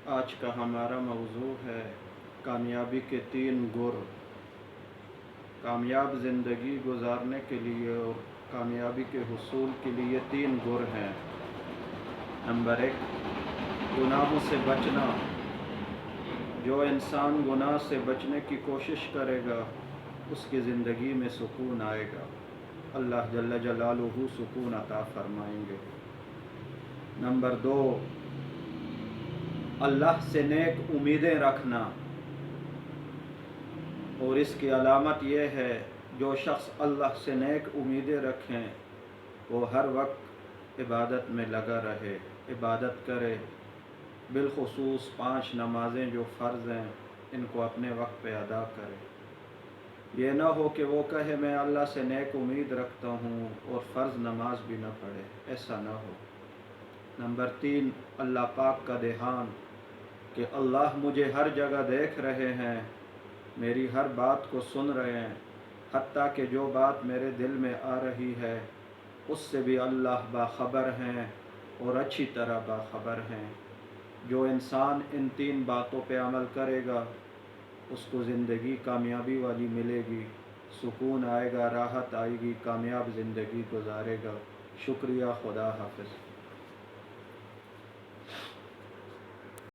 آج کا ہمارا موضوع ہے کامیابی کے 3 گر۔ کامیاب زندگی گزارنے کے لیے اور کامیابی کے حصول کے لیے 3 گر ہیں۔ نمبر 1، گناہوں سے بچنا۔ جو انسان گناہ سے بچنے کی کوشش کرے گا اس کی زندگی میں سکون آئے گا، اللہ جل جلالہ سکون عطا فرمائیں گے۔ نمبر 2، اللہ سے نیک امیدیں رکھنا، اور اس کی علامت یہ ہے جو شخص اللہ سے نیک امیدیں رکھیں وہ ہر وقت عبادت میں لگا رہے، عبادت کرے، بالخصوص 5 نمازیں جو فرض ہیں ان کو اپنے وقت پہ ادا کرے۔ یہ نہ ہو کہ وہ کہے میں اللہ سے نیک امید رکھتا ہوں اور فرض نماز بھی نہ پڑھے، ایسا نہ ہو۔ نمبر 3، اللہ پاک کا دھیان کہ اللہ مجھے ہر جگہ دیکھ رہے ہیں، میری ہر بات کو سن رہے ہیں، حتیٰ کہ جو بات میرے دل میں آ رہی ہے اس سے بھی اللہ باخبر ہیں اور اچھی طرح باخبر ہیں۔ جو انسان ان 3 باتوں پہ عمل کرے گا اس کو زندگی کامیابی والی ملے گی، سکون آئے گا، راحت آئے گی، کامیاب زندگی گزارے گا۔ شکریہ، خدا حافظ۔